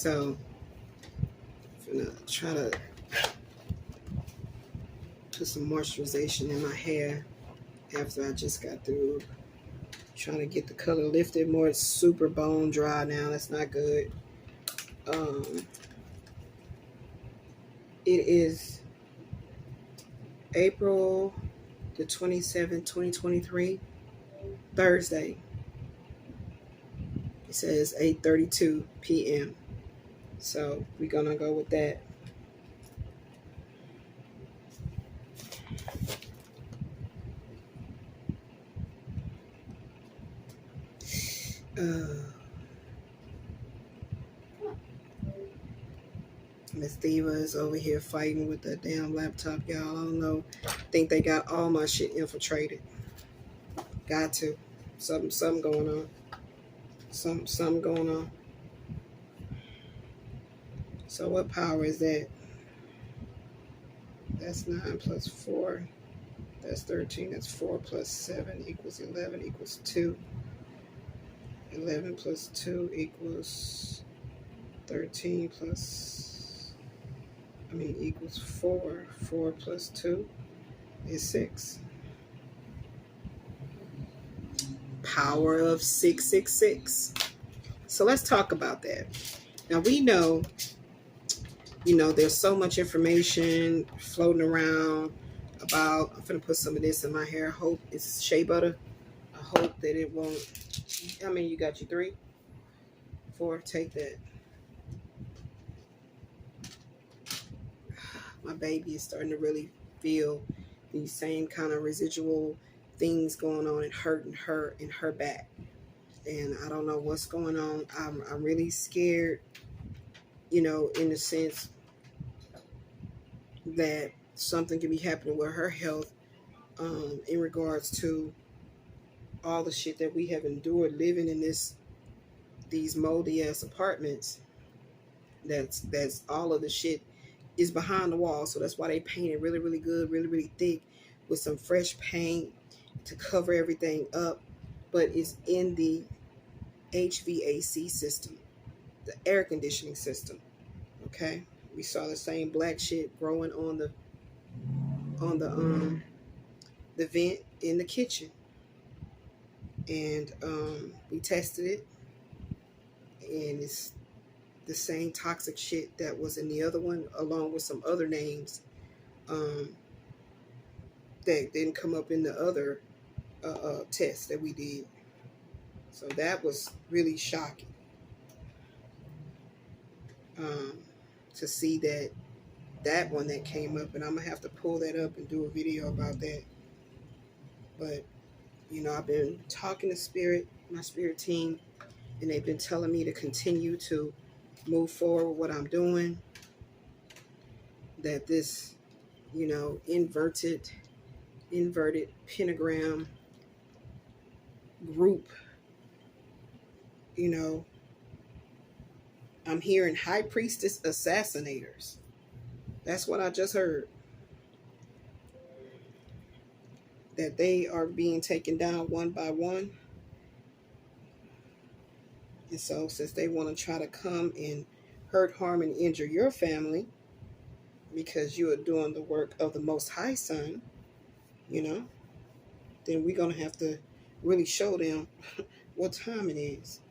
So I'm gonna try to put some moisturization in my hair after I just got through trying to get the color lifted more. It's super bone dry now. That's not good. It is April the 27th, 2023, Thursday. It says 8:32 p.m. So we're going to go with that. Miss Diva is over here fighting with the damn laptop, y'all. I don't know. I think they got all my shit infiltrated. Got to. Something going on. Something going on. So what power is that? That's 9 plus 4. That's 13. That's 4 plus 7 equals 11 equals 2. 11 plus 2 equals 13 equals 4. 4 plus 2 is 6. Power of 666. So let's talk about that. Now we know, there's so much information floating around about, I'm going to put some of this in my hair. I hope it's shea butter. I hope that it won't, you got your 3, 4, take that. My baby is starting to really feel these same kind of residual things going on and hurting her in her back. And I don't know what's going on. I'm really scared, in the sense that something could be happening with her health in regards to all the shit that we have endured living in these moldy ass apartments. That's all of the shit is behind the wall. So that's why they painted really, really good, really, really thick with some fresh paint to cover everything up. But it's in the HVAC system, the air conditioning system. Okay, we saw the same black shit growing on the vent in the kitchen, and we tested it, and it's the same toxic shit that was in the other one, along with some other names that didn't come up in the other test that we did. So that was really shocking to see that one that came up, and I'm gonna have to pull that up and do a video about that. But I've been talking to my spirit team, and they've been telling me to continue to move forward with what I'm doing. That this, inverted pentagram group, I'm hearing high priestess assassinators. That's what I just heard. That they are being taken down one by one. And so since they want to try to come and hurt, harm, and injure your family because you are doing the work of the Most High Son, then we're going to have to really show them what time it is.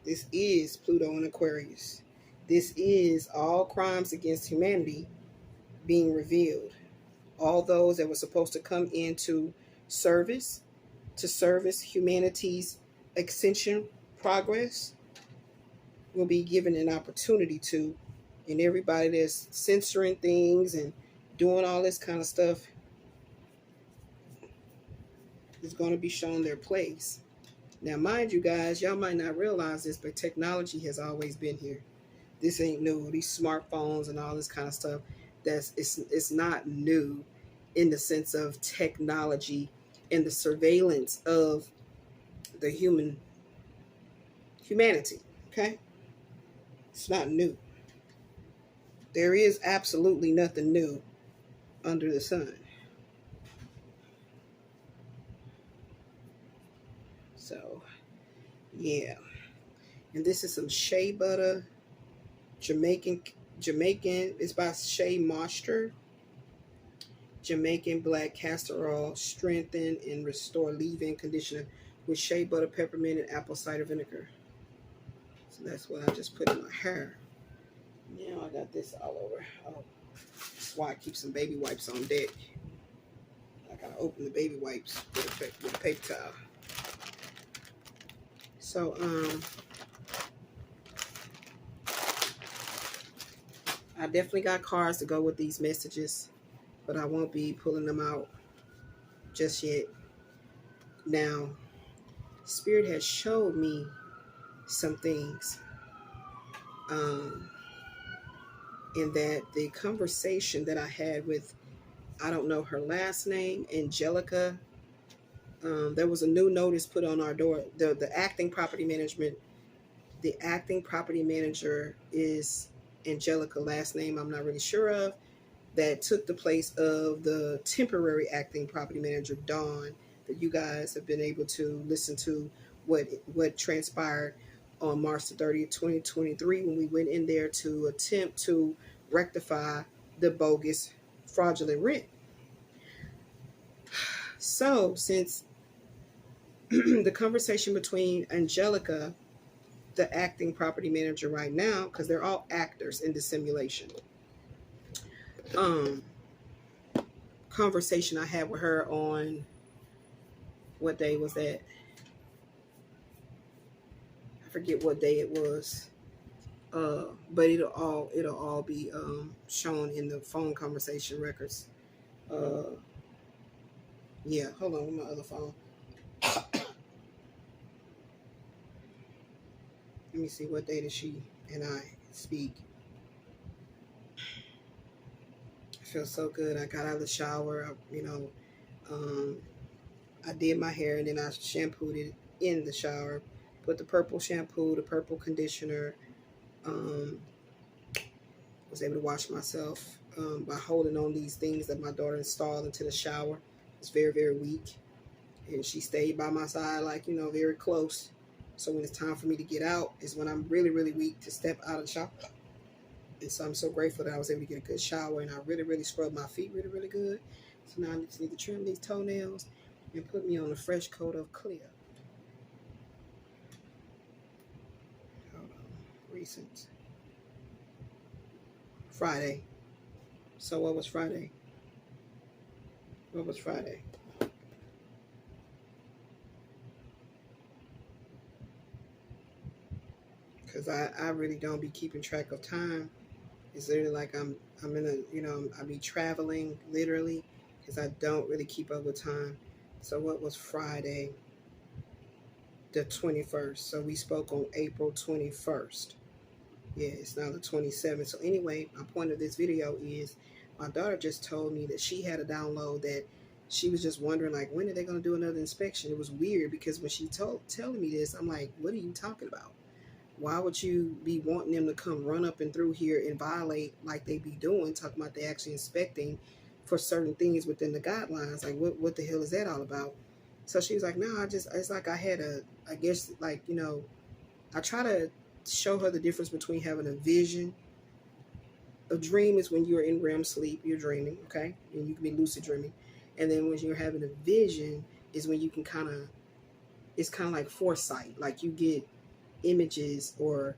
This is Pluto and Aquarius. This is all crimes against humanity being revealed. All those that were supposed to come into service, to service humanity's ascension progress, will be given an opportunity to. And everybody that's censoring things and doing all this kind of stuff is going to be shown their place. Now, mind you guys, y'all might not realize this, but technology has always been here. This ain't new. These smartphones and all this kind of stuff, it's not new in the sense of technology and the surveillance of the humanity. Okay? It's not new. There is absolutely nothing new under the sun. So, yeah. And this is some shea butter Jamaican, Jamaican is by Shea Moisture. Jamaican black castor oil, strengthen and restore leave-in conditioner with shea butter, peppermint, and apple cider vinegar. So that's what I just put in my hair. Now I got this all over. Oh, that's why I keep some baby wipes on deck. I gotta open the baby wipes with a paper towel. So I definitely got cards to go with these messages, but I won't be pulling them out just yet. Now, Spirit has showed me some things. In that the conversation that I had with, I don't know her last name, Angelica. There was a new notice put on our door. The acting property management, the acting property manager is Angelica, last name I'm not really sure of, that took the place of the temporary acting property manager, Dawn, that you guys have been able to listen to what transpired on March the 30th, 2023, when we went in there to attempt to rectify the bogus fraudulent rent. So since the conversation between Angelica, the acting property manager right now, because they're all actors in the simulation, conversation I had with her on, what day was that? I forget what day it was. But it'll all be shown in the phone conversation records. Yeah, hold on with my other phone. Let me see, what day did she and I speak? I feel so good. I got out of the shower. I did my hair and then I shampooed it in the shower. Put the purple shampoo, the purple conditioner. Was able to wash myself by holding on these things that my daughter installed into the shower. It's very, very weak. And she stayed by my side, like, very close. So when it's time for me to get out is when I'm really, really weak to step out of the shower. And so I'm so grateful that I was able to get a good shower, and I really, really scrubbed my feet really, really good. So now I just need to trim these toenails and put me on a fresh coat of clear. Hold on. Recent. Friday. So what was Friday? What was Friday? Because I really don't be keeping track of time. It's literally like I'm in a, I be traveling literally, because I don't really keep up with time. So what was Friday? The 21st. So we spoke on April 21st. Yeah, it's now the 27th. So anyway, my point of this video is my daughter just told me that she had a download that she was just wondering, like, when are they going to do another inspection? It was weird because when she telling me this, I'm like, what are you talking about? Why would you be wanting them to come run up and through here and violate like they be doing, talking about they actually inspecting for certain things within the guidelines? Like, what the hell is that all about? So she was like, no, it's like I had I guess, like, I try to show her the difference between having a vision. A dream is when you're in REM sleep, you're dreaming, okay? And you can be lucid dreaming. And then when you're having a vision is when you can it's kind of like foresight. Like you get images or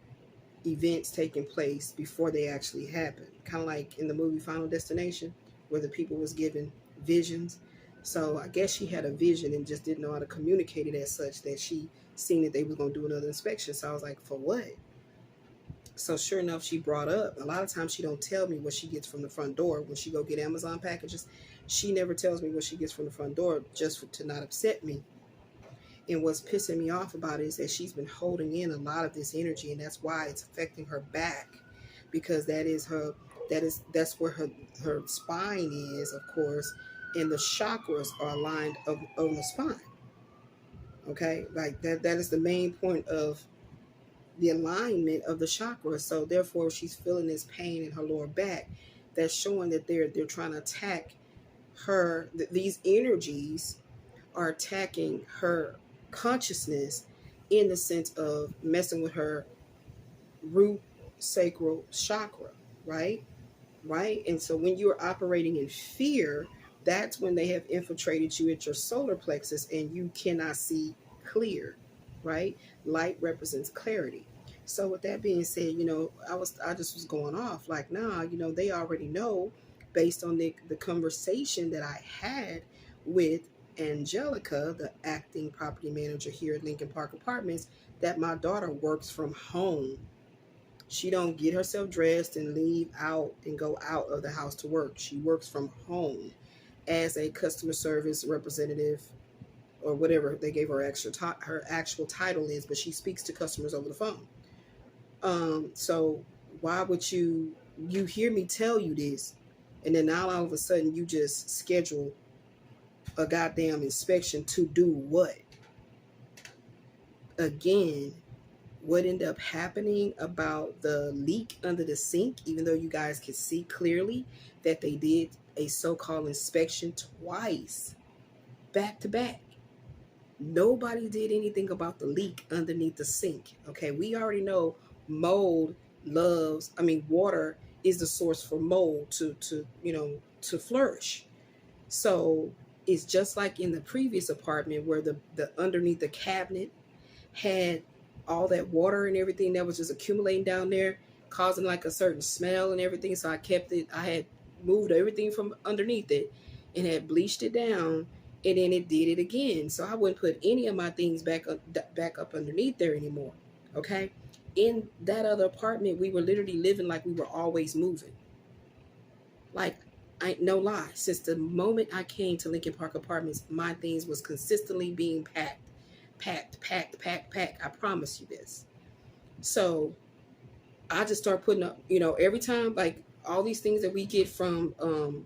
events taking place before they actually happen. Kind of like in the movie Final Destination, where the people was given visions. So I guess she had a vision and just didn't know how to communicate it as such, that she seen that they was going to do another inspection. So I was like, for what? So sure enough, she brought up, a lot of times she don't tell me what she gets from the front door. When she go get Amazon packages, she never tells me what she gets from the front door, just to not upset me. And what's pissing me off about it is that she's been holding in a lot of this energy, and that's why it's affecting her back, because that's where her spine is, of course, and the chakras are aligned on the spine. Okay, like that is the main point of the alignment of the chakras. So therefore, she's feeling this pain in her lower back. That's showing that they're trying to attack her. These energies are attacking her consciousness in the sense of messing with her root sacral chakra, right? Right? And so when you're operating in fear, that's when they have infiltrated you at your solar plexus and you cannot see clear, right? Light represents clarity. So with that being said, I just was going off like, nah, they already know based on the conversation that I had with Angelica, the acting property manager here at Lincoln Park Apartments, that my daughter works from home. She don't get herself dressed and leave out and go out of the house to work. She works from home as a customer service representative or whatever they gave her her actual title is, but she speaks to customers over the phone. So why would you hear me tell you this, and then now all of a sudden you just schedule a goddamn inspection to do what? Again, what ended up happening about the leak under the sink, even though you guys could see clearly that they did a so-called inspection twice, back to back. Nobody did anything about the leak underneath the sink. Okay, we already know water is the source for mold to flourish. So it's just like in the previous apartment where the underneath the cabinet had all that water and everything that was just accumulating down there, causing like a certain smell and everything. So I had moved everything from underneath it and had bleached it down, and then it did it again. So I wouldn't put any of my things back up underneath there anymore. Okay. In that other apartment, we were literally living like we were always moving. Like, no lie. Since the moment I came to Lincoln Park Apartments, my things was consistently being packed. I promise you this. So I just start putting up, every time, like all these things that we get from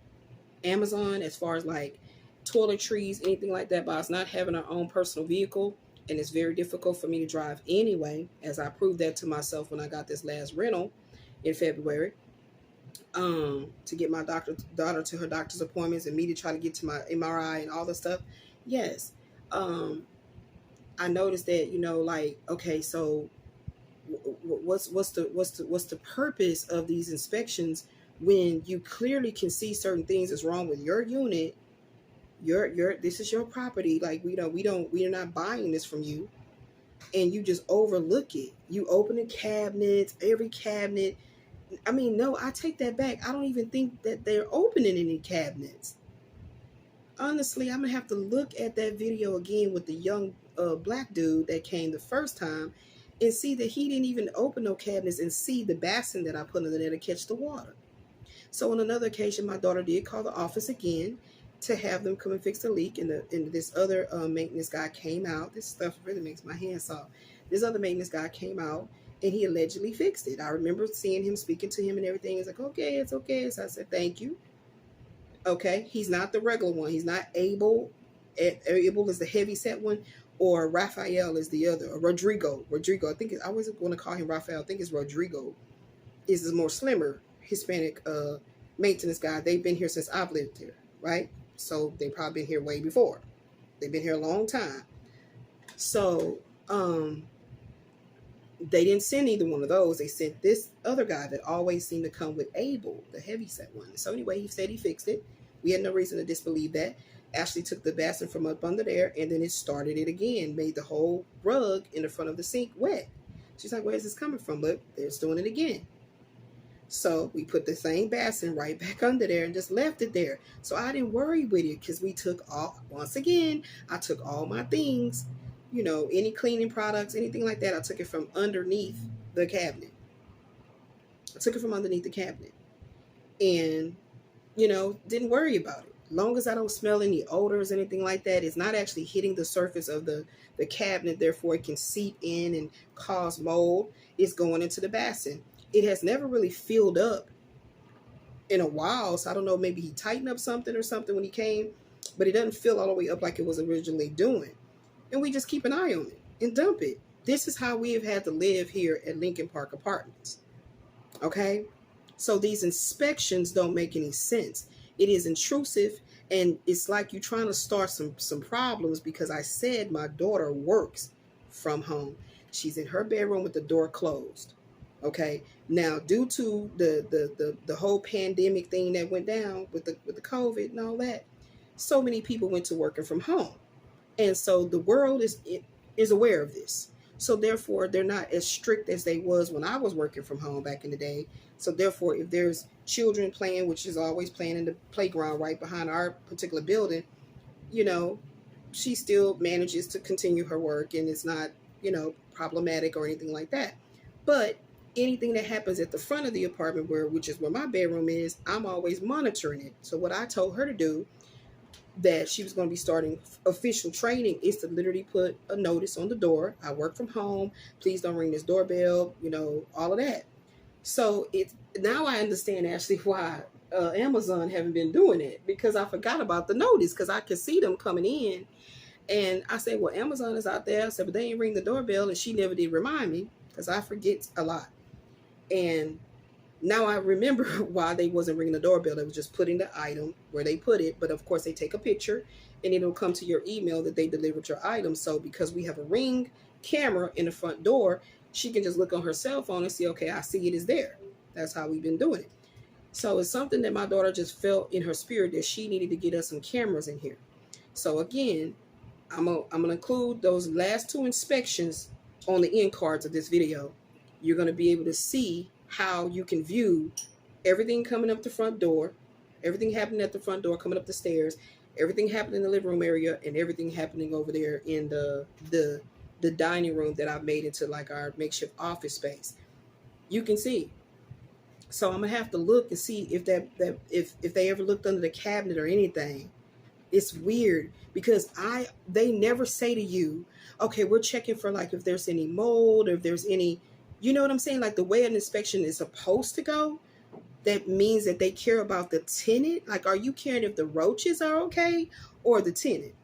Amazon, as far as like toiletries, anything like that, by us not having our own personal vehicle, and it's very difficult for me to drive anyway, as I proved that to myself when I got this last rental in February, to get my daughter to her doctor's appointments and me to try to get to my MRI and all the stuff. Yes. I noticed that, like, okay, so what's the purpose of these inspections when you clearly can see certain things is wrong with your unit? This is your property. Like, we are not buying this from you, and you just overlook it. You open the cabinets, every cabinet. I mean, no, I take that back. I don't even think that they're opening any cabinets. Honestly, I'm gonna have to look at that video again with the young black dude that came the first time and see that he didn't even open no cabinets and see the basin that I put under there to catch the water. So on another occasion, my daughter did call the office again to have them come and fix the leak, and this other maintenance guy came out. This stuff really makes my hands soft. This other maintenance guy came out and he allegedly fixed it. I remember seeing him, speaking to him and everything. He's like, okay, it's okay. So I said, thank you. Okay, he's not the regular one. He's not Abel. Abel is the heavy set one, or Raphael is the other, or Rodrigo. I think I always want to call him Raphael. I think it's Rodrigo. Is the more slimmer Hispanic maintenance guy. They've been here since I've lived here, right? So they've probably been here way before. They've been here a long time. So they didn't send either one of those. They sent this other guy that always seemed to come with Abel, the heavy set one. So anyway, he said he fixed it. We had no reason to disbelieve that. Ashley took the basin from up under there, and then it started it again, made the whole rug in the front of the sink wet. She's like, where's this coming from? But they're doing it again. So we put the same basin right back under there and just left it there. So I didn't worry with it, because we took I took all my things, any cleaning products, anything like that. I took it from underneath the cabinet. And, didn't worry about it. Long as I don't smell any odors, anything like that, it's not actually hitting the surface of the cabinet. Therefore, it can seep in and cause mold. It's going into the basin. It has never really filled up in a while. So I don't know, maybe he tightened up something when he came, but it doesn't fill all the way up like it was originally doing. And we just keep an eye on it and dump it. This is how we have had to live here at Lincoln Park Apartments. Okay? So these inspections don't make any sense. It is intrusive, and it's like you're trying to start some problems, because I said my daughter works from home. She's in her bedroom with the door closed. Okay? Now, due to the whole pandemic thing that went down with the COVID and all that, so many people went to working from home. And so the world is aware of this. So therefore, they're not as strict as they was when I was working from home back in the day. So therefore, if there's children playing, which is always playing in the playground right behind our particular building, you know, she still manages to continue her work, and it's not, problematic or anything like that. But anything that happens at the front of the apartment, which is where my bedroom is, I'm always monitoring it. So what I told her to do, that she was going to be starting official training, is to literally put a notice on the door: I work from home, please don't ring this doorbell, all of that. So it's now I understand actually why Amazon haven't been doing it, because I forgot about the notice, because I could see them coming in. And I said, well, Amazon is out there. I said, but they ain't ring the doorbell, and she never did remind me, because I forget a lot. And now I remember why they wasn't ringing the doorbell. They was just putting the item where they put it. But of course, they take a picture, and it'll come to your email that they delivered your item. So because we have a Ring camera in the front door, she can just look on her cell phone and see, okay, I see it is there. That's how we've been doing it. So it's something that my daughter just felt in her spirit that she needed to get us some cameras in here. So again, I'm gonna include those last two inspections on the end cards of this video. You're gonna be able to see how you can view everything coming up the front door, everything happening at the front door, coming up the stairs, everything happening in the living room area, and everything happening over there in the dining room that I've made into like our makeshift office space. You can see. So I'm gonna have to look and see if if they ever looked under the cabinet or anything. It's weird because they never say to you, okay, we're checking for like if there's any mold or if there's any, you know what I'm saying? Like the way an inspection is supposed to go, that means that they care about the tenant. Like, are you caring if the roaches are okay or the tenant?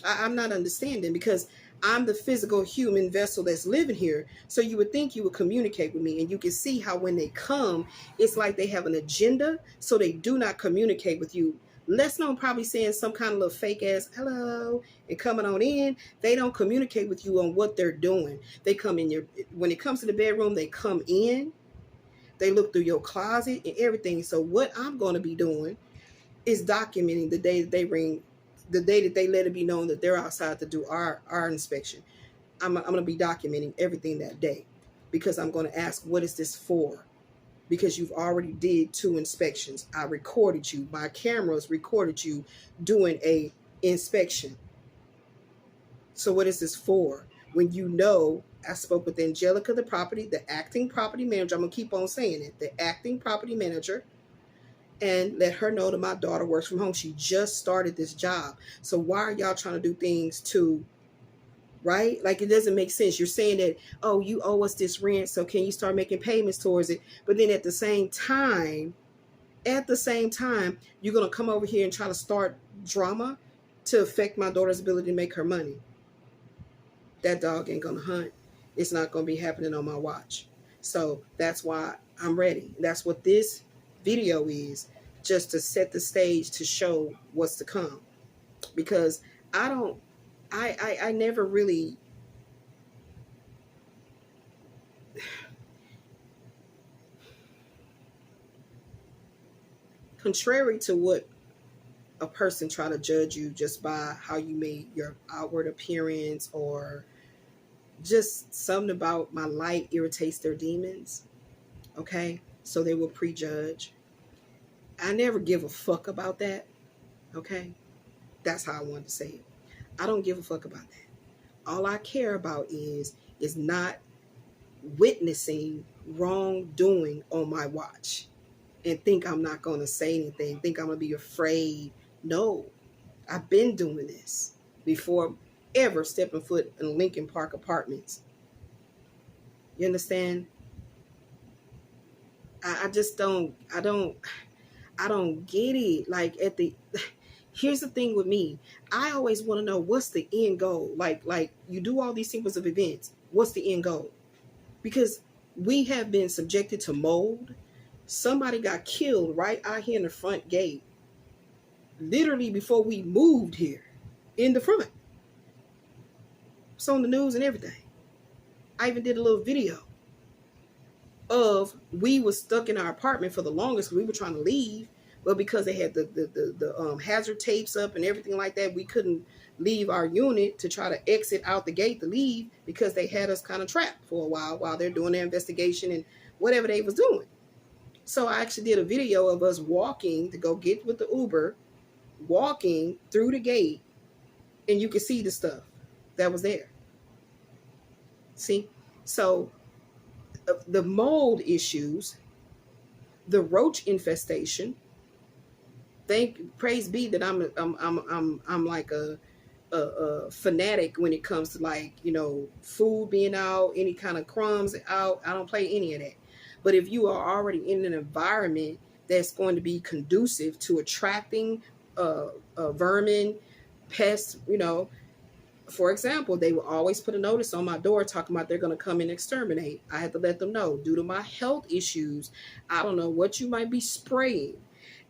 I'm not understanding, because I'm the physical human vessel that's living here. So you would think you would communicate with me, and you can see how when they come, it's like they have an agenda. So they do not communicate with you. Less known, probably saying some kind of little fake ass hello and coming on in. They don't communicate with you on what they're doing. They come in when it comes to the bedroom, they come in, they look through your closet and everything. So what I'm going to be doing is documenting the day that they ring, the day that they let it be known that they're outside to do our inspection. I'm going to be documenting everything that day, because I'm going to ask, what is this for? Because you've already did 2 inspections. I recorded you. My cameras recorded you doing a inspection. So what is this for? When I spoke with Angelica, the acting property manager. I'm going to keep on saying it. The acting property manager. And let her know that my daughter works from home. She just started this job. So why are y'all trying to do things right? Like, it doesn't make sense. You're saying that, oh, you owe us this rent, so can you start making payments towards it? But then at the same time, you're going to come over here and try to start drama to affect my daughter's ability to make her money. That dog ain't going to hunt. It's not going to be happening on my watch. So that's why I'm ready. That's what this video is, just to set the stage to show what's to come. Because I never really, contrary to what a person try to judge you just by how you made your outward appearance, or just something about my light irritates their demons. Okay, so they will prejudge. I never give a fuck about that. Okay, that's how I wanted to say it. I don't give a fuck about that. All I care about is not witnessing wrongdoing on my watch and think I'm not going to say anything, think I'm going to be afraid. No, I've been doing this before ever stepping foot in Lincoln Park Apartments. You understand? I just don't get it. Like, here's the thing with me. I always want to know, what's the end goal? Like you do all these sequence of events. What's the end goal? Because we have been subjected to mold. Somebody got killed right out here in the front gate, literally before we moved here, in the front. It's on the news and everything. I even did a little video. of we was stuck in our apartment for the longest. We were trying to leave, but because they had the hazard tapes up and everything like that, we couldn't leave our unit to try to exit out the gate to leave because they had us kind of trapped for a while they're doing their investigation and whatever they was doing. So I actually did a video of us walking to go get with the Uber, walking through the gate, and you could see the stuff that was there. See? So the mold issues, the roach infestation. Praise be that I'm like a fanatic when it comes to, like, you know, food being out, any kind of crumbs out. I don't play any of that. But if you are already in an environment that's going to be conducive to attracting vermin, pests, you know, for example, they will always put a notice on my door talking about they're going to come and exterminate. I had to let them know, due to my health issues, I don't know what you might be spraying.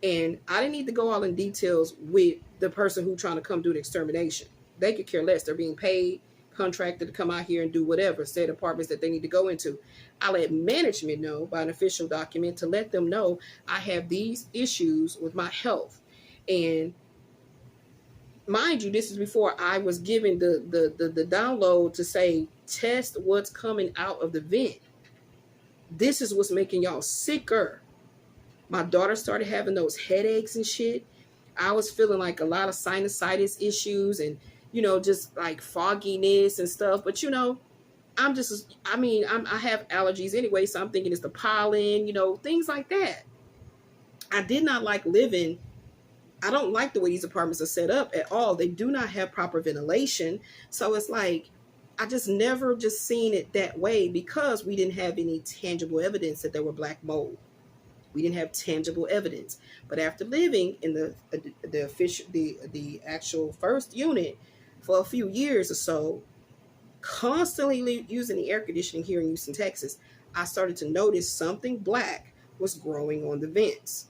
And I didn't need to go all in details with the person who trying to come do the extermination. They could care less. They're being paid, contracted to come out here and do whatever state apartments that they need to go into. I let management know by an official document to let them know I have these issues with my health. And mind you, this is before I was given the download to say, test what's coming out of the vent. This is what's making y'all sicker. My daughter started having those headaches and shit. I was feeling like a lot of sinusitis issues and, you know, just like fogginess and stuff. But, you know, I have allergies anyway, so I'm thinking it's the pollen, you know, things like that. I did not like living. I don't like the way these apartments are set up at all. They do not have proper ventilation. So it's like, I just never just seen it that way because we didn't have any tangible evidence that there were black mold. We didn't have tangible evidence. But after living in the actual first unit for a few years or so, constantly using the air conditioning here in Houston, Texas, I started to notice something black was growing on the vents.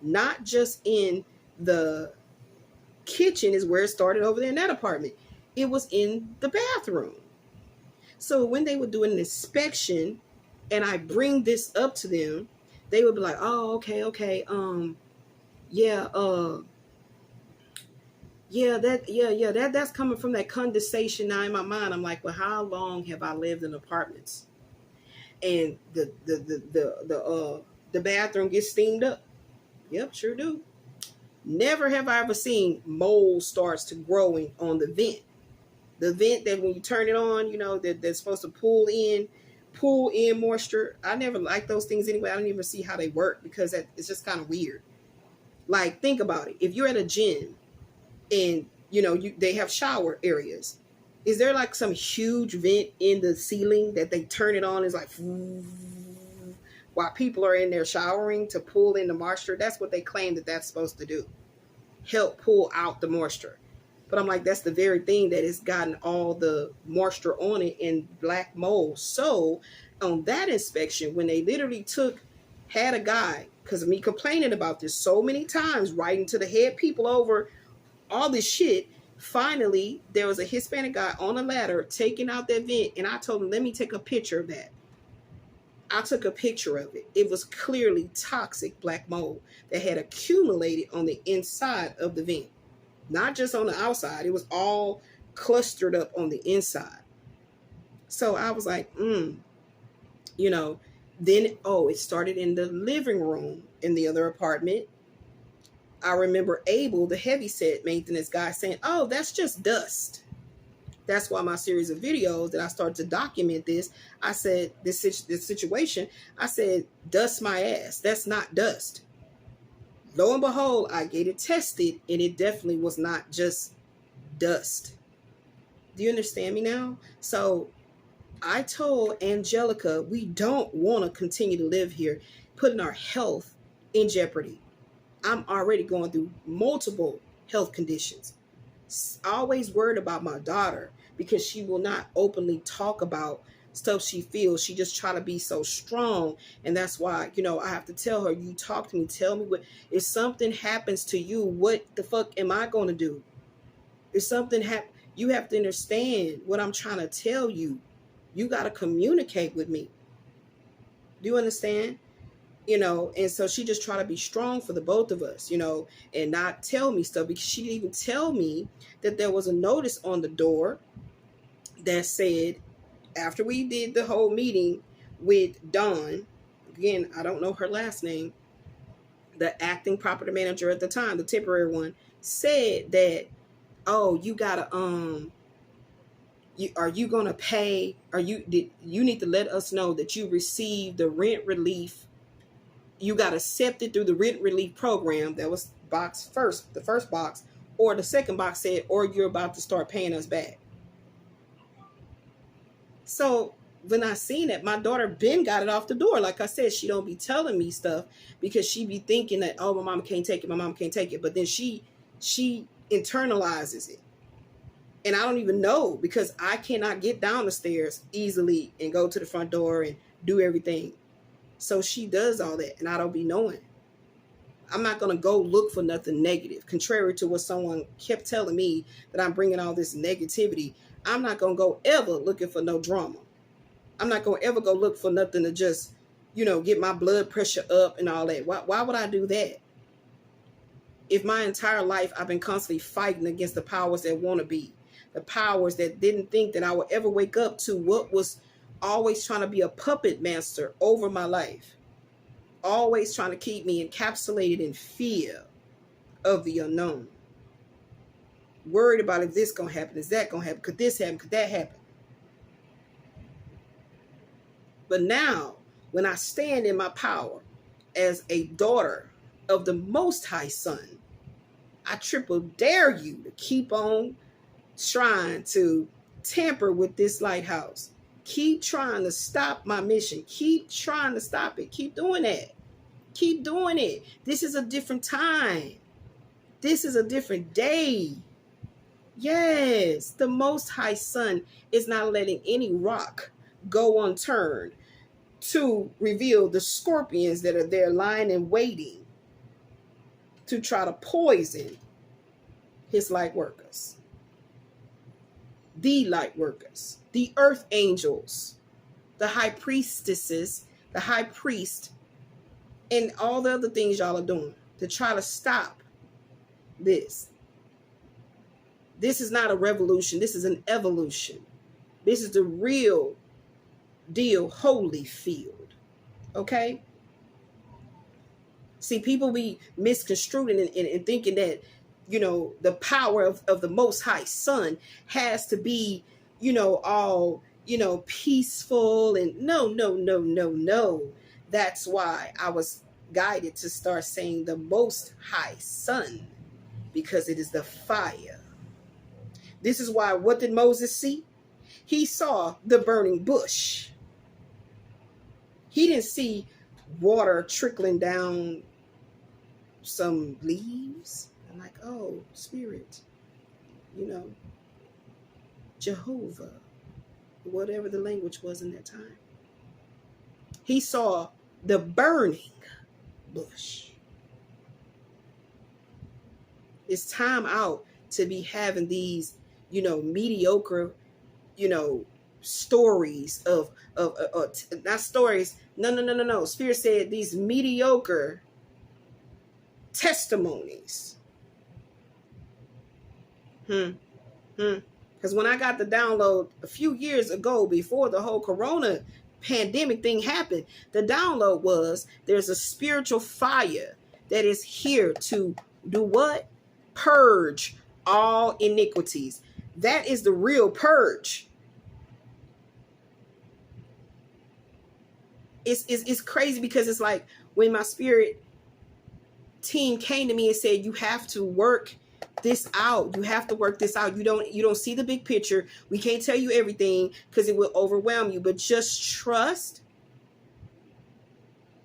Not just in the kitchen is where it started over there in that apartment. It was in the bathroom. So when they were doing an inspection and I bring this up to them, they would be like, oh, okay. That's coming from that condensation. Now in my mind, I'm like, well, how long have I lived in apartments? And the bathroom gets steamed up. Yep, sure do. Never have I ever seen mold starts to growing on the vent. The vent that when you turn it on, you know, that's supposed to pull in moisture. I never liked those things anyway. I don't even see how they work because it's just kind of weird. Like, think about it. If you're at a gym and, you know, they have shower areas, is there like some huge vent in the ceiling that they turn it on? It's like while people are in there showering to pull in the moisture. That's what they claim that's supposed to do. Help pull out the moisture. But I'm like, that's the very thing that has gotten all the moisture on it in black mold. So on that inspection, when they literally had a guy, because of me complaining about this so many times, writing to the head people over all this shit, finally, there was a Hispanic guy on a ladder taking out that vent. And I told him, let me take a picture of that. I took a picture of it. It was clearly toxic black mold that had accumulated on the inside of the vent. Not just on the outside. It was all clustered up on the inside. So I was like, you know, then, it started in the living room in the other apartment. I remember Abel, the heavyset maintenance guy, saying, oh, that's just dust. That's why my series of videos that I started to document this, I said, this situation, I said, dust my ass. That's not dust. Lo and behold, I get it tested, and it definitely was not just dust. Do you understand me now? So I told Angelica, we don't want to continue to live here, putting our health in jeopardy. I'm already going through multiple health conditions. Always worried about my daughter because she will not openly talk about stuff she feels. She just try to be so strong. And that's why, you know, I have to tell her, you talk to me, tell me what, if something happens to you, what the fuck am I going to do? If something happens, you have to understand what I'm trying to tell you. You got to communicate with me. Do you understand? And so she just tried to be strong for the both of us, and not tell me stuff, because she didn't even tell me that there was a notice on the door that said, after we did the whole meeting with Dawn, again, I don't know her last name, the acting property manager at the time, the temporary one, said that, oh, you gotta, are you gonna pay? You need to let us know that you received the rent relief. You got accepted through the rent relief program. That was the first box, or the second box said, or you're about to start paying us back. So when I seen it, my daughter Ben got it off the door. Like I said, she don't be telling me stuff because she be thinking that, oh, my mom can't take it. My mom can't take it. But then she internalizes it. And I don't even know, because I cannot get down the stairs easily and go to the front door and do everything. So she does all that, and I don't be knowing. I'm not going to go look for nothing negative. Contrary to what someone kept telling me, that I'm bringing all this negativity, I'm not going to go ever looking for no drama. I'm not going to ever go look for nothing to just, get my blood pressure up and all that. Why would I do that? If my entire life I've been constantly fighting against the powers that want to be, the powers that didn't think that I would ever wake up to what was always trying to be a puppet master over my life, always trying to keep me encapsulated in fear of the unknown, worried about if this gonna happen, is that gonna happen, could this happen, could that happen. But now, when I stand in my power as a daughter of the Most High Son, I triple dare you to keep on trying to tamper with this lighthouse. Keep trying to stop my mission. Keep trying to stop it. Keep doing that. Keep doing it. This is a different time. This is a different day. Yes, the Most High Son is not letting any rock go unturned to reveal the scorpions that are there lying in waiting to try to poison his light workers. The light workers, the earth angels, the high priestesses, the high priest, and all the other things y'all are doing to try to stop this. This is not a revolution. This is an evolution. This is the real deal, holy field. Okay? See, people be misconstruing and thinking that, the power of the Most High Son has to be, all, peaceful. And no. That's why I was guided to start saying the Most High Son, because it is the fire. This is why, what did Moses see? He saw the burning bush. He didn't see water trickling down some leaves. I'm like, oh, Spirit, Jehovah, whatever the language was in that time. He saw the burning bush. It's time out to be having these, mediocre, stories of not stories. No. Spirit said these mediocre testimonies. Because when I got the download a few years ago, before the whole corona pandemic thing happened, the download was, there's a spiritual fire that is here to do what? Purge all iniquities. That is the real purge. It's crazy, because it's like when my spirit team came to me and said, you have to work this out. You have to work this out. You don't see the big picture. We can't tell you everything because it will overwhelm you, but just trust.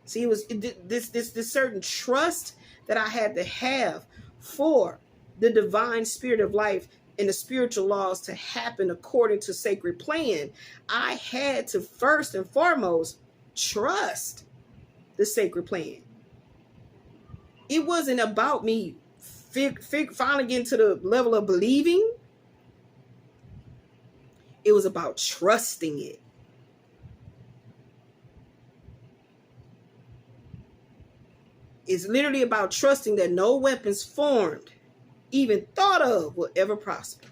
See, it was this certain trust that I had to have for the divine spirit of life and the spiritual laws to happen according to sacred plan. I had to first and foremost trust the sacred plan. It wasn't about me finally getting to the level of believing. It was about trusting it. It's literally about trusting that no weapons formed, even thought of, will ever prosper.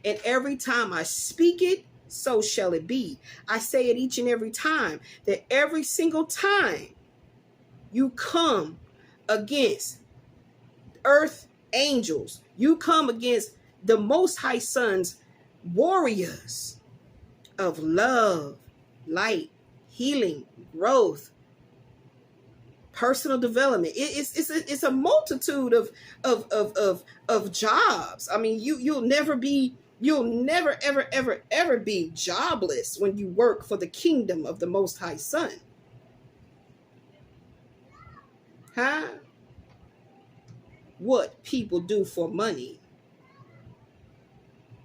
And every time I speak it, so shall it be. I say it each and every time, that every single time you come against earth angels, you come against the Most High Son's warriors of love, light, healing, growth, personal development. It's a multitude of jobs. I mean, you'll never ever be jobless when you work for the kingdom of the Most High Son. Huh? What people do for money.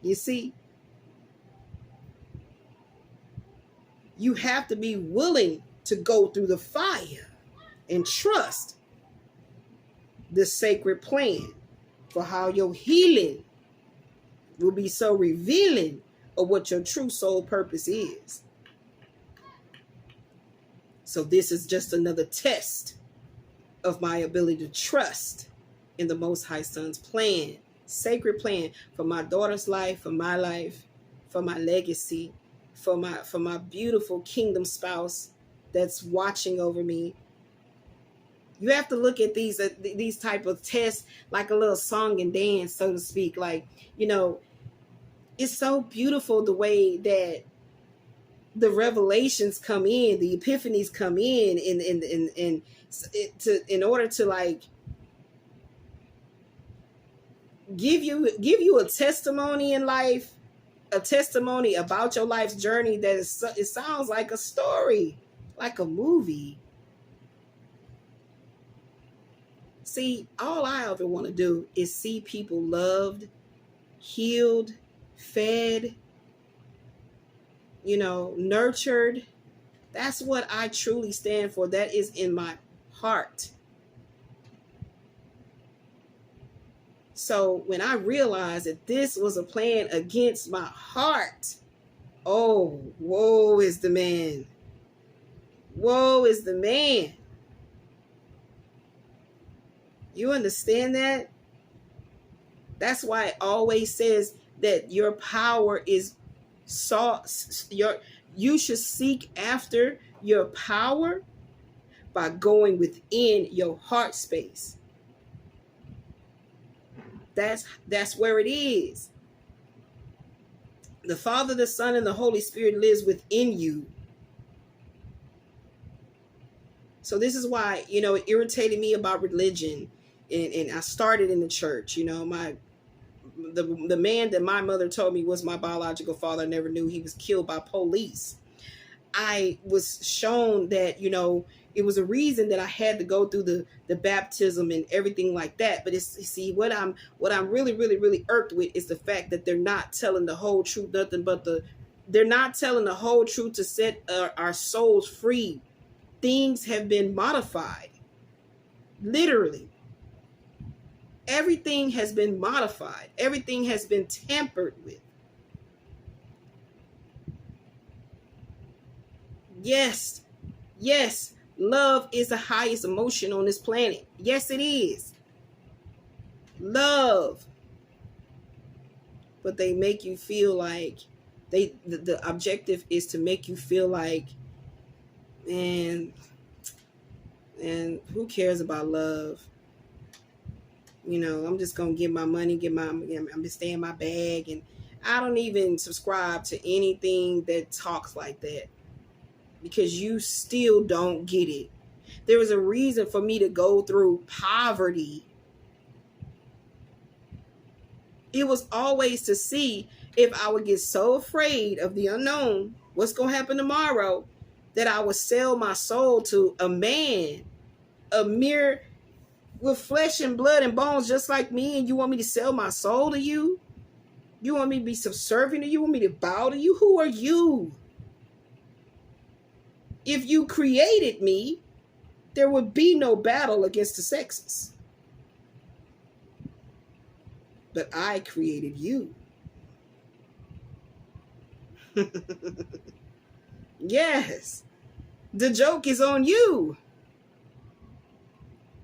You see? You have to be willing to go through the fire and trust the sacred plan for how your healing will be so revealing of what your true soul purpose is. So this is just another test of my ability to trust in the Most High Son's plan, sacred plan for my daughter's life, for my life, for my legacy, for my beautiful kingdom spouse that's watching over me. You have to look at these type of tests like a little song and dance, so to speak. Like, you know, it's so beautiful the way that the revelations come in, the epiphanies come in in order to like give you a testimony in life, a testimony about your life's journey that it sounds like a story, like a movie. See, all I ever want to do is see people loved, healed, fed, nurtured. That's what I truly stand for. That is in my heart. So when I realized that this was a plan against my heart, oh, woe is the man. Woe is the man. You understand that? That's why it always says that your power is you should seek after your power by going within your heart space. That's where it is. The Father, the Son, and the Holy Spirit lives within you. So this is why, it irritated me about religion. And I started in the church. The man that my mother told me was my biological father, I never knew. He was killed by police. I was shown that, it was a reason that I had to go through the baptism and everything like that. But what I'm really, really, really irked with is the fact that they're not telling the whole truth, they're not telling the whole truth to set our souls free. Things have been modified. Literally. Everything has been modified. Everything has been tampered with. Yes. Love is the highest emotion on this planet. Yes, it is. Love. But they make you feel like the objective is to make you feel like, man, who cares about love? I'm just going to get my money, I'm going to stay in my bag. And I don't even subscribe to anything that talks like that, because you still don't get it. There was a reason for me to go through poverty. It was always to see if I would get so afraid of the unknown, what's going to happen tomorrow, that I would sell my soul to a man, a mere with flesh and blood and bones just like me, and you want me to sell my soul to you? You want me to be subservient to you? You want me to bow to you? Who are you? If you created me, there would be no battle against the sexes. But I created you. Yes. The joke is on you.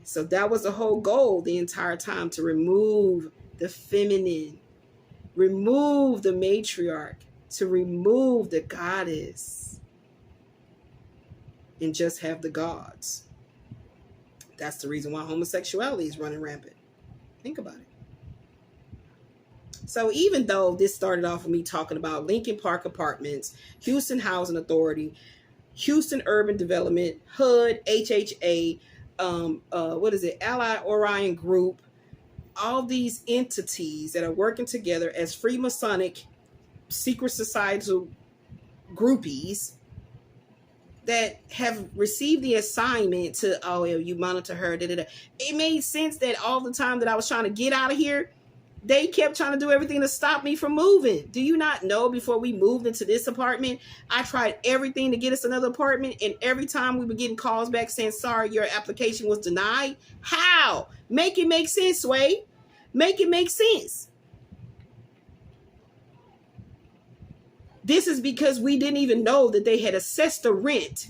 So that was the whole goal the entire time, to remove the feminine, remove the matriarch, to remove the goddess, and just have the gods. That's the reason why homosexuality is running rampant. Think about it. So even though this started off with me talking about Lincoln Park Apartments, Houston Housing Authority, Houston Urban Development, HUD, HHA, what is it, Allied Orion Group, all these entities that are working together as Freemasonic secret societal groupies that have received the assignment to, oh, you monitor her, da, da, da. It made sense that all the time that I was trying to get out of here, they kept trying to do everything to stop me from moving. Do you not know, before we moved into this apartment, I tried everything to get us another apartment, and every time we were getting calls back saying, sorry, your application was denied? How? Make it make sense, Sway. Make it make sense. This is because we didn't even know that they had assessed the rent,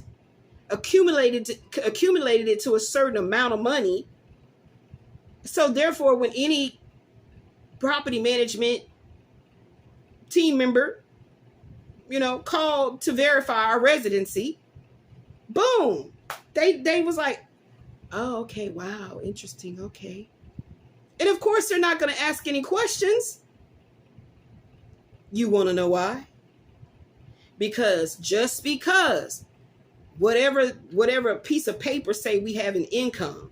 accumulated it to a certain amount of money. So therefore, when any property management team member, called to verify our residency, boom, they was like, oh, okay, wow, interesting, okay. And of course, they're not going to ask any questions. You want to know why? Because just because whatever piece of paper say we have an income,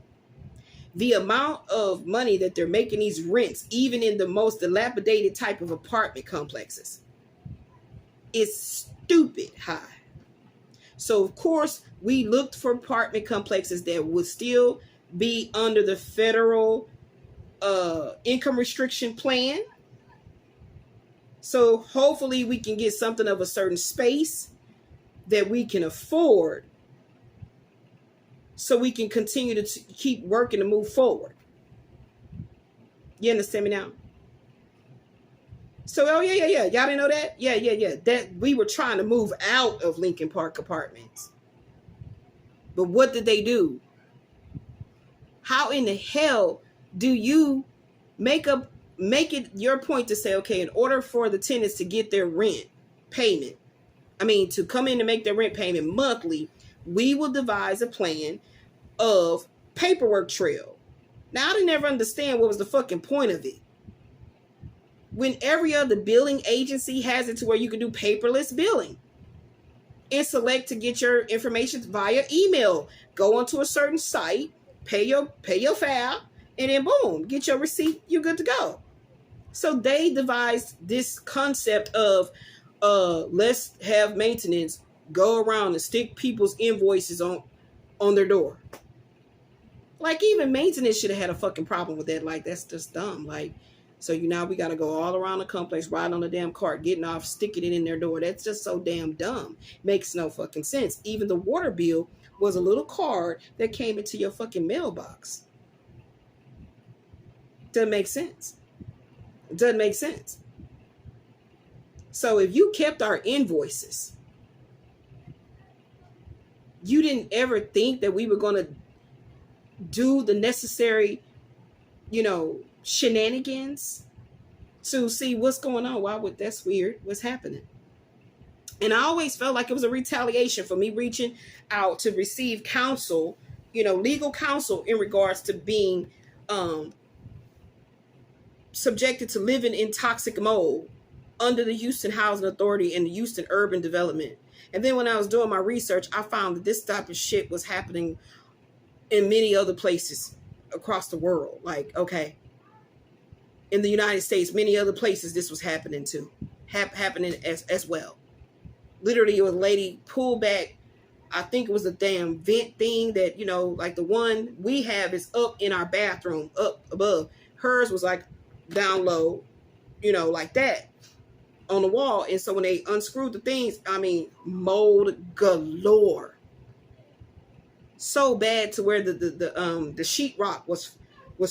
the amount of money that they're making these rents, even in the most dilapidated type of apartment complexes, is stupid high. So of course, we looked for apartment complexes that would still be under the federal income restriction plan. So hopefully we can get something of a certain space that we can afford, so we can continue to keep working to move forward. You understand me now? So, oh, yeah. Y'all didn't know that? Yeah. That we were trying to move out of Lincoln Park Apartments. But what did they do? How in the hell do you make it your point to say, okay, in order for the tenants to get their rent payment, to come in and make their rent payment monthly, we will devise a plan of paperwork trail. Now, I didn't ever understand what was the fucking point of it. When every other billing agency has it to where you can do paperless billing and select to get your information via email, go onto a certain site, pay your file, and then boom, get your receipt, you're good to go. So they devised this concept of let's have maintenance go around and stick people's invoices on their door. Like, even maintenance should have had a fucking problem with that. Like, that's just dumb. Like, so now we got to go all around the complex, riding on the damn cart, getting off, sticking it in their door. That's just so damn dumb. Makes no fucking sense. Even the water bill was a little card that came into your fucking mailbox. Doesn't make sense. Doesn't make sense. So if you kept our invoices, you didn't ever think that we were going to do the necessary, shenanigans to see what's going on. That's weird. What's happening? And I always felt like it was a retaliation for me reaching out to receive counsel, legal counsel in regards to being subjected to living in toxic mold under the Houston Housing Authority and the Houston Urban Development. And then when I was doing my research, I found that this type of shit was happening in many other places across the world. Like, okay, in the United States, many other places this was happening too, happening as well. Literally, a lady pulled back, I think it was a damn vent thing that, like the one we have is up in our bathroom, up above. Hers was like down low, like that on the wall. And so when they unscrewed the things, mold galore. So bad to where the sheetrock was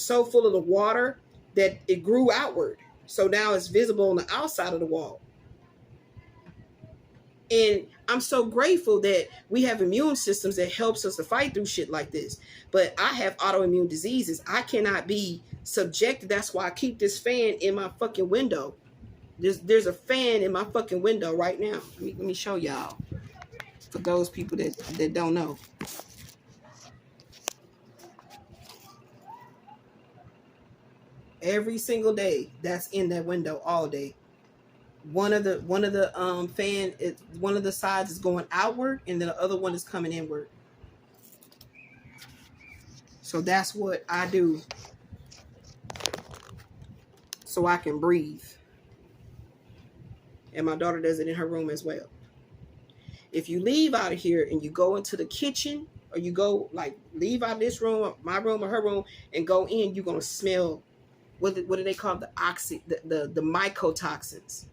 so full of the water that it grew outward. So now it's visible on the outside of the wall. And I'm so grateful that we have immune systems that helps us to fight through shit like this. But I have autoimmune diseases. I cannot be subjected. That's why I keep this fan in my fucking window. There's a fan in my fucking window right now. Let me show y'all. For those people that don't know. Every single day, that's in that window all day. One of the fan, one of the sides is going outward, and the other one is coming inward. So that's what I do, so I can breathe. And my daughter does it in her room as well. If you leave out of here and you go into the kitchen, or you go like leave out of this room, my room or her room, and go in, you're gonna smell what do they call the mycotoxins.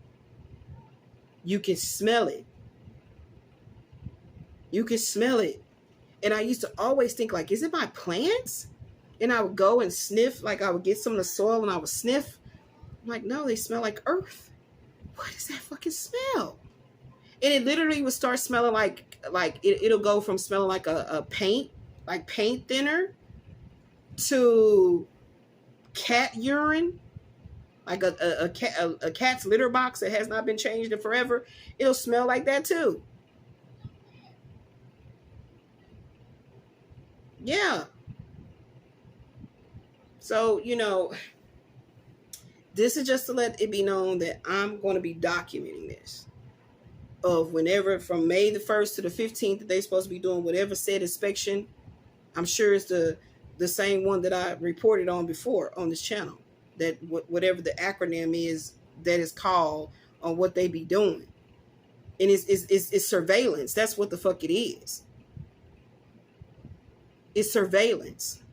You can smell it. You can smell it. And I used to always think, like, is it my plants? And I would go and sniff, like I would get some of the soil and I would sniff. I'm like, no, they smell like earth. What is that fucking smell? And it literally would start smelling like it'll go from smelling like a paint, like paint thinner, to cat urine, like a cat's litter box that has not been changed in forever. It'll smell like that too. Yeah. So, this is just to let it be known that I'm going to be documenting this. Of whenever from May the 1st to the 15th that they're supposed to be doing whatever said inspection. I'm sure it's the same one that I reported on before on this channel. That whatever the acronym is that is called on what they be doing. And it's surveillance. That's what the fuck it is. It's surveillance.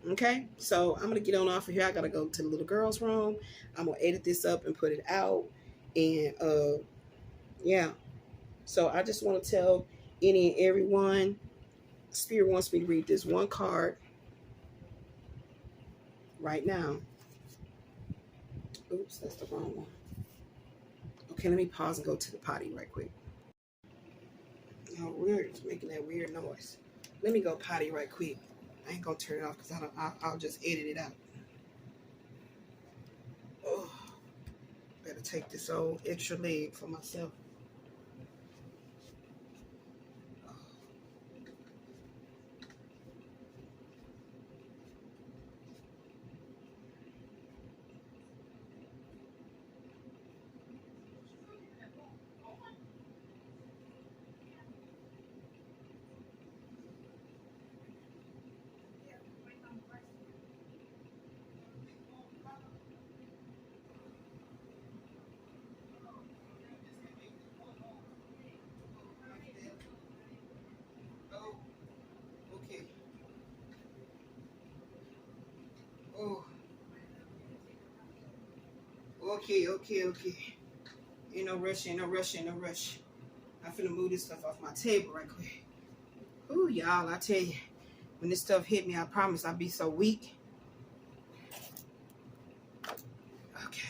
Okay, so I'm gonna get on off of here. I gotta go to the little girl's room. I'm gonna edit this up and put it out. And yeah. So I just want to tell any and everyone, Spirit wants me to read this one card right now. Oops, that's the wrong one. Okay, let me pause and go to the potty right quick. Oh, weird. It's making that weird noise. Let me go potty right quick. I ain't gonna turn it off because I'll just edit it out. Oh, better take this old extra leg for myself. Oh, okay. Ain't no rush. I'm finna move this stuff off my table right quick. Ooh, y'all, I tell you, when this stuff hit me, I promise I'll be so weak. Okay.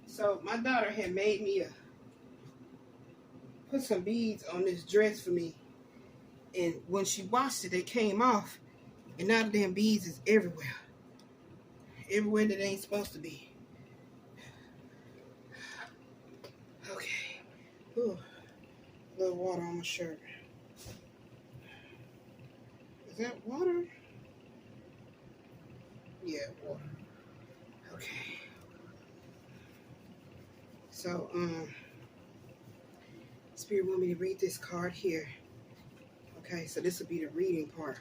So my daughter had made me put some beads on this dress for me, and when she washed it, they came off, and now the damn beads is everywhere that they ain't supposed to be. Okay. Ooh, a little water on my shirt. Is that water? Yeah, water. Okay. So, Spirit want me to read this card here. Okay, so this will be the reading part.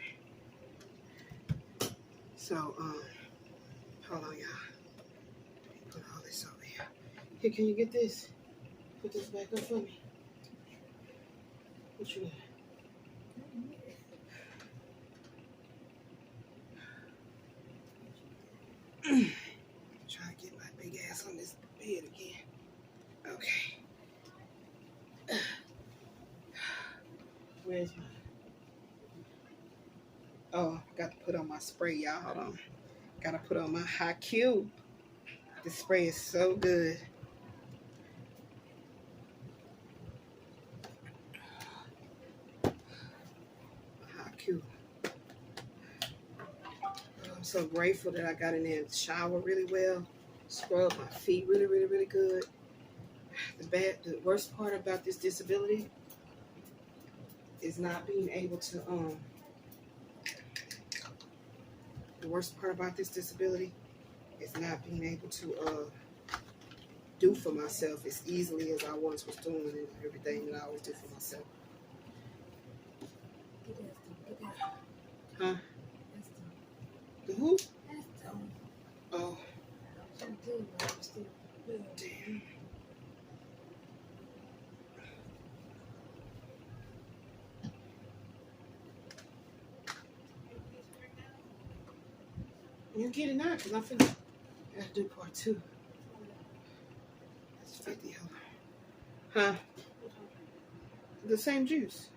So, hold on, y'all. Put all this over here. Here, can you get this? Put this back up for me. What you got? Where's my... Oh, I got to put on my spray, y'all. Hold on. Got to put on my high Q. This spray is so good. High Q. I'm so grateful that I got in there and showered really well. Scrubbed my feet really, really, really good. The worst part about this disability is not being able to, the worst part about this disability is not being able to do for myself as easily as I once was doing and everything that I always do for myself. Huh? The who? Oh. Damn. You get it now, because I'm finna have to do part 2. That's 50. Huh? The same juice.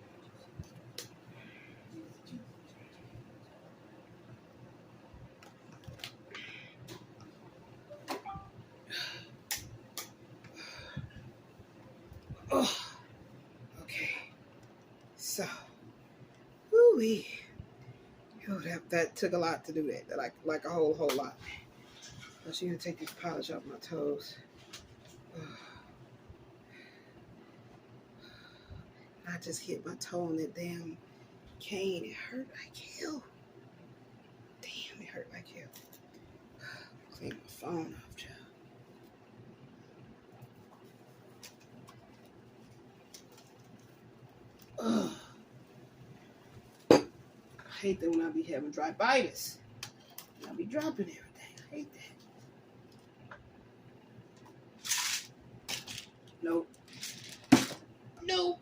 Oh, okay. So, woo-wee. Oh, that took a lot to do that. Like a whole lot. I'm just gonna take this polish off my toes. I just hit my toe on that damn cane. It hurt like hell. Damn, it hurt like hell. Clean my phone off, child. Ugh. I hate that when I be having dry bitis. I be dropping everything. I hate that. Nope. Nope.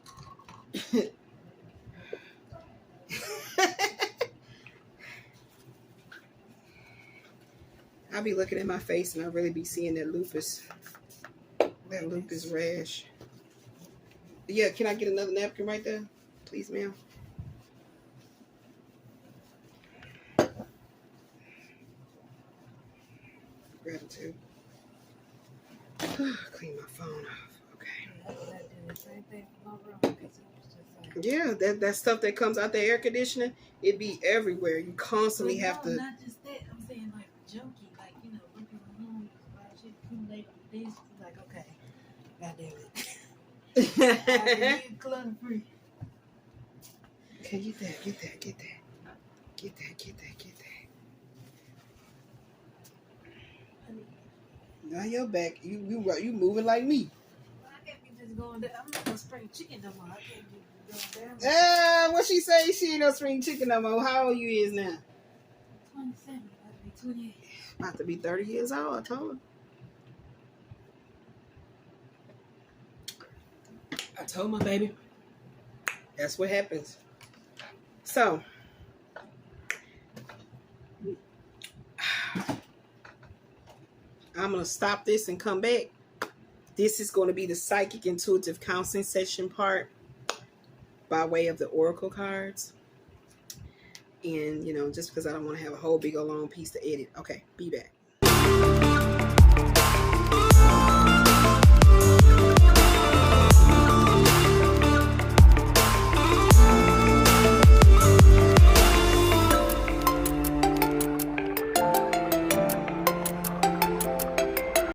I be looking at my face and I really be seeing that lupus rash. Yeah, can I get another napkin right there? Please, ma'am. Gratitude. Clean my phone off. Okay. Yeah, that stuff that comes out the air conditioning, it be everywhere. You constantly have to. Not just that. I'm saying like junkie, like working from home, shit accumulate on this. Like okay, goddamn it. I need clutter free. Okay, get that. Now you're back. You moving like me. Well, I can't be just going there. I'm not gonna spring chicken no more. I can't be going down. What she say? She ain't no spring chicken no more. How old you is now? 27. About to be 28. About to be 30 years old. I told her. I told my baby. That's what happens. So, I'm going to stop this and come back. This is going to be the psychic intuitive counseling session part by way of the oracle cards. And, just because I don't want to have a whole big old long piece to edit. Okay, be back.